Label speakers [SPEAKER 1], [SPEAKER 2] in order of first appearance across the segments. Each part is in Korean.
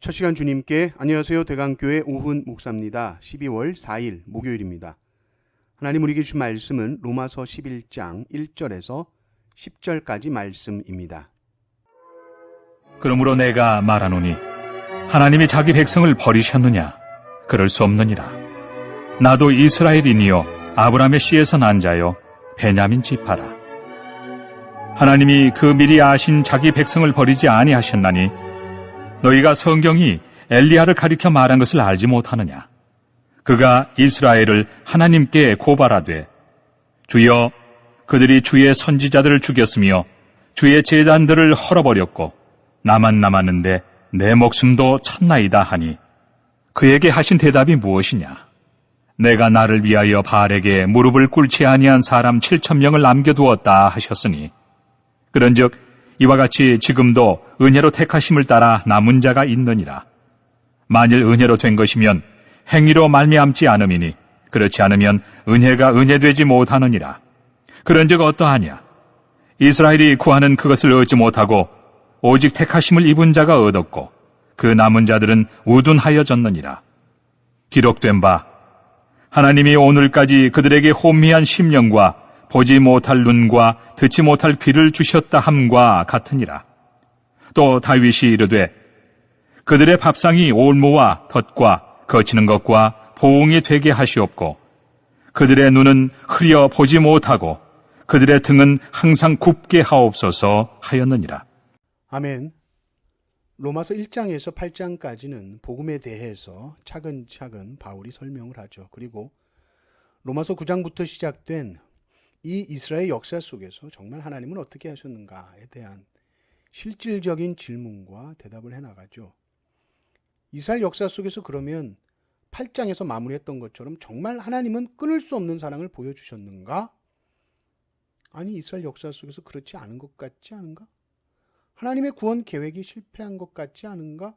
[SPEAKER 1] 첫 시간 주님께 안녕하세요. 대강교회 오훈 목사입니다. 12월 4일 목요일입니다. 하나님 우리에게 주신 말씀은 로마서 11장 1절에서 10절까지 말씀입니다.
[SPEAKER 2] 그러므로 내가 말하노니 하나님이 자기 백성을 버리셨느냐? 그럴 수 없느니라. 나도 이스라엘인이요 아브라함의 씨에서 난 자요 베냐민 지파라. 하나님이 그 미리 아신 자기 백성을 버리지 아니하셨나니 너희가 성경이 엘리야를 가리켜 말한 것을 알지 못하느냐? 그가 이스라엘을 하나님께 고발하되 주여 그들이 주의 선지자들을 죽였으며 주의 제단들을 헐어버렸고 나만 남았는데 내 목숨도 쳤나이다 하니 그에게 하신 대답이 무엇이냐? 내가 나를 위하여 바알에게 무릎을 꿇지 아니한 사람 7,000명을 남겨두었다 하셨으니 그런즉 이와 같이 지금도 은혜로 택하심을 따라 남은 자가 있느니라. 만일 은혜로 된 것이면 행위로 말미암지 않음이니 그렇지 않으면 은혜가 은혜되지 못하느니라. 그런즉 어떠하냐? 이스라엘이 구하는 그것을 얻지 못하고 오직 택하심을 입은 자가 얻었고 그 남은 자들은 우둔하여졌느니라. 기록된 바 하나님이 오늘까지 그들에게 혼미한 심령과 보지 못할 눈과 듣지 못할 귀를 주셨다 함과 같으니라. 또 다윗이 이르되 그들의 밥상이 올무와 덫과 거치는 것과 보응이 되게 하시옵고 그들의 눈은 흐려 보지 못하고 그들의 등은 항상 굽게 하옵소서 하였느니라.
[SPEAKER 1] 아멘. 로마서 1장에서 8장까지는 복음에 대해서 차근차근 바울이 설명을 하죠. 그리고 로마서 9장부터 시작된 이 이스라엘 역사 속에서 정말 하나님은 어떻게 하셨는가에 대한 실질적인 질문과 대답을 해나가죠. 이스라엘 역사 속에서 그러면 8장에서 마무리했던 것처럼 정말 하나님은 끊을 수 없는 사랑을 보여주셨는가? 아니 이스라엘 역사 속에서 그렇지 않은 것 같지 않은가? 하나님의 구원 계획이 실패한 것 같지 않은가?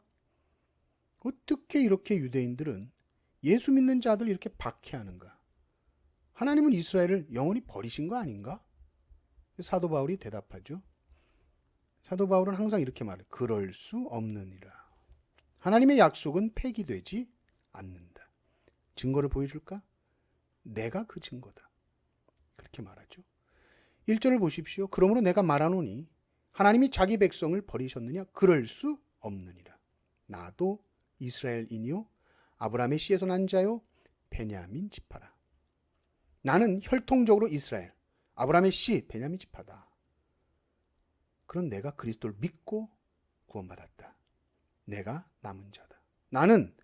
[SPEAKER 1] 어떻게 이렇게 유대인들은 예수 믿는 자들 이렇게 박해하는가? 하나님은 이스라엘을 영원히 버리신 거 아닌가? 사도 바울이 대답하죠. 사도 바울은 항상 이렇게 말해요. 그럴 수 없느니라. 하나님의 약속은 폐기되지 않는다. 증거를 보여줄까? 내가 그 증거다. 그렇게 말하죠. 1절을 보십시오. 그러므로 내가 말하노니 하나님이 자기 백성을 버리셨느냐? 그럴 수 없느니라. 나도 이스라엘이니요 아브라함의 씨에서 난 자요 베냐민 지파라. 나는 혈통적으로 이스라엘, 아브라함의 씨, 베냐민 지파다. 그런 내가 그리스도를 믿고 구원받았다. 내가 남은 자다. 나는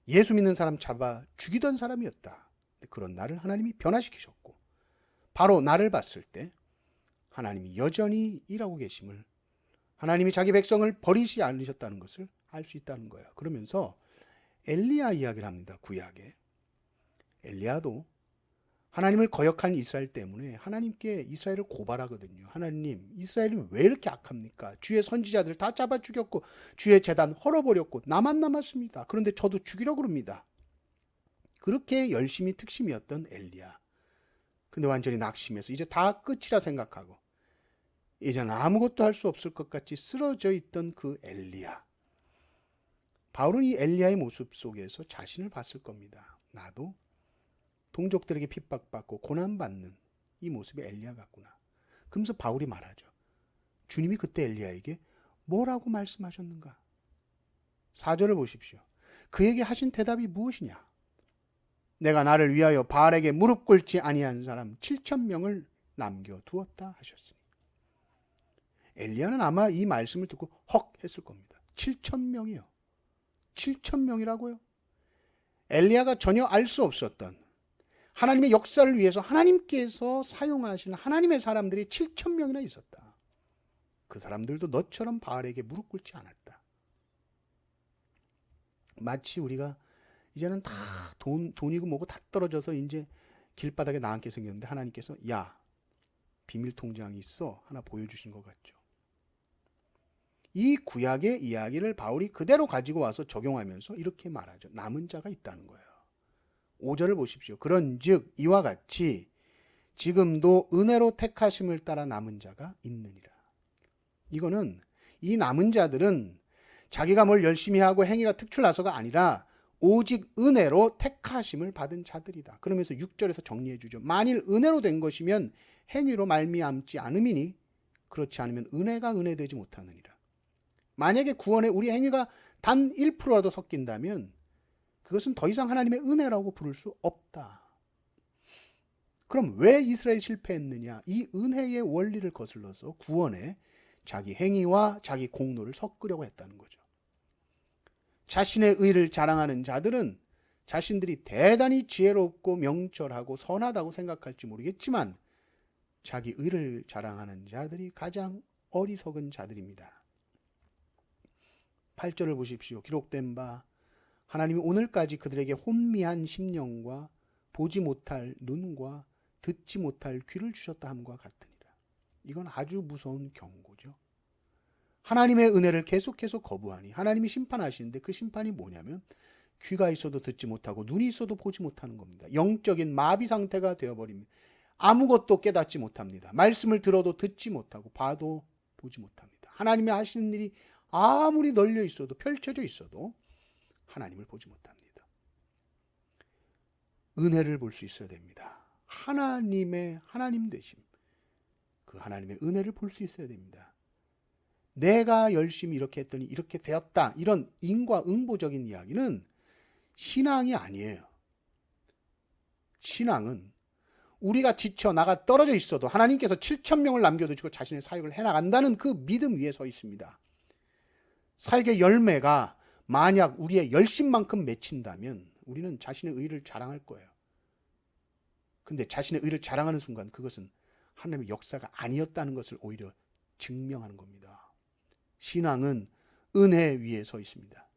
[SPEAKER 1] 예수 믿는 사람 잡아 죽이던 사람이었다. 그런 나를 하나님이 변화시키셨고 바로 나를 봤을 때 하나님이 여전히 일하고 계심을, 하나님이 자기 백성을 버리지 않으셨다는 것을 알 수 있다는 거예요. 그러면서 엘리야 이야기를 합니다. 구약에. 엘리야도 하나님을 거역한 이스라엘 때문에 하나님께 이스라엘을 고발하거든요. 하나님, 이스라엘이 왜 이렇게 악합니까? 주의 선지자들 다 잡아 죽였고 주의 제단 헐어버렸고 나만 남았습니다. 그런데 저도 죽이려고 그럽니다. 그렇게 열심히 특심이었던 엘리야. 근데 완전히 낙심해서 이제 다 끝이라 생각하고 이제는 아무것도 할 수 없을 것 같이 쓰러져 있던 그 엘리야. 바울은 이 엘리야의 모습 속에서 자신을 봤을 겁니다. 나도 동족들에게 핍박받고 고난받는 이 모습이 엘리야 같구나. 그러면서 바울이 말하죠. 주님이 그때 엘리야에게 뭐라고 말씀하셨는가? 4절을 보십시오. 그에게 하신 대답이 무엇이냐? 내가 나를 위하여 바알에게 무릎 꿇지 아니한 사람 7,000명을 남겨두었다 하셨으니. 엘리야는 아마 이 말씀을 듣고 헉 했을 겁니다. 7,000명이요. 7,000명이라고요? 엘리야가 전혀 알 수 없었던 하나님의 역사를 위해서 하나님께서 사용하시는 하나님의 사람들이 7,000명이나 있었다. 그 사람들도 너처럼 바알에게 무릎 꿇지 않았다. 마치 우리가 이제는 다 돈이고 뭐고 다 떨어져서 이제 길바닥에 나앉게 생겼는데 하나님께서 야 비밀 통장이 있어 하나 보여주신 것 같죠. 이 구약의 이야기를 바울이 그대로 가지고 와서 적용하면서 이렇게 말하죠. 남은 자가 있다는 거예요. 5절을 보십시오. 그런즉 이와 같이 지금도 은혜로 택하심을 따라 남은 자가 있느니라. 이거는 이 남은 자들은 자기가 뭘 열심히 하고 행위가 특출나서가 아니라 오직 은혜로 택하심을 받은 자들이다. 그러면서 6절에서 정리해 주죠. 만일 은혜로 된 것이면 행위로 말미암지 않음이니 그렇지 않으면 은혜가 은혜되지 못하느니라. 만약에 구원에 우리 행위가 단 1%라도 섞인다면 그것은 더 이상 하나님의 은혜라고 부를 수 없다. 그럼 왜 이스라엘이 실패했느냐? 이 은혜의 원리를 거슬러서 구원에 자기 행위와 자기 공로를 섞으려고 했다는 거죠. 자신의 의를 자랑하는 자들은 자신들이 대단히 지혜롭고 명철하고 선하다고 생각할지 모르겠지만 자기 의를 자랑하는 자들이 가장 어리석은 자들입니다. 8절을 보십시오. 기록된 바 하나님이 오늘까지 그들에게 혼미한 심령과 보지 못할 눈과 듣지 못할 귀를 주셨다 함과 같으니라. 이건 아주 무서운 경고죠. 하나님의 은혜를 계속해서 거부하니 하나님이 심판하시는데 그 심판이 뭐냐면 귀가 있어도 듣지 못하고 눈이 있어도 보지 못하는 겁니다. 영적인 마비 상태가 되어버립니다. 아무것도 깨닫지 못합니다. 말씀을 들어도 듣지 못하고 봐도 보지 못합니다. 하나님이 하시는 일이 아무리 널려 있어도 펼쳐져 있어도 하나님을 보지 못합니다. 은혜를 볼 수 있어야 됩니다. 하나님의 하나님 되심, 그 하나님의 은혜를 볼 수 있어야 됩니다. 내가 열심히 이렇게 했더니 이렇게 되었다, 이런 인과응보적인 이야기는 신앙이 아니에요. 신앙은 우리가 지쳐 나가 떨어져 있어도 하나님께서 7,000명을 남겨두시고 자신의 사역을 해나간다는 그 믿음 위에 서 있습니다. 사역의 열매가 만약 우리의 열심만큼 맺힌다면 우리는 자신의 의를 자랑할 거예요. 그런데 자신의 의를 자랑하는 순간 그것은 하나님의 역사가 아니었다는 것을 오히려 증명하는 겁니다. 신앙은 은혜 위에 서 있습니다.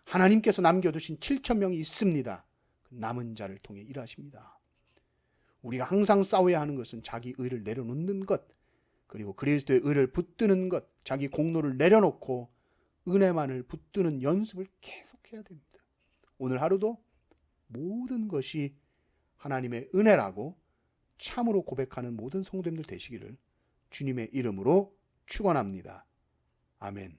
[SPEAKER 1] 하나님께서 남겨두신 7,000명이 있습니다. 남은 자를 통해 일하십니다. 우리가 항상 싸워야 하는 것은 자기 의를 내려놓는 것, 그리고 그리스도의 의를 붙드는 것, 자기 공로를 내려놓고 은혜만을 붙드는 연습을 계속해야 됩니다. 오늘 하루도 모든 것이 하나님의 은혜라고 참으로 고백하는 모든 성도님들 되시기를 주님의 이름으로 축원합니다. 아멘.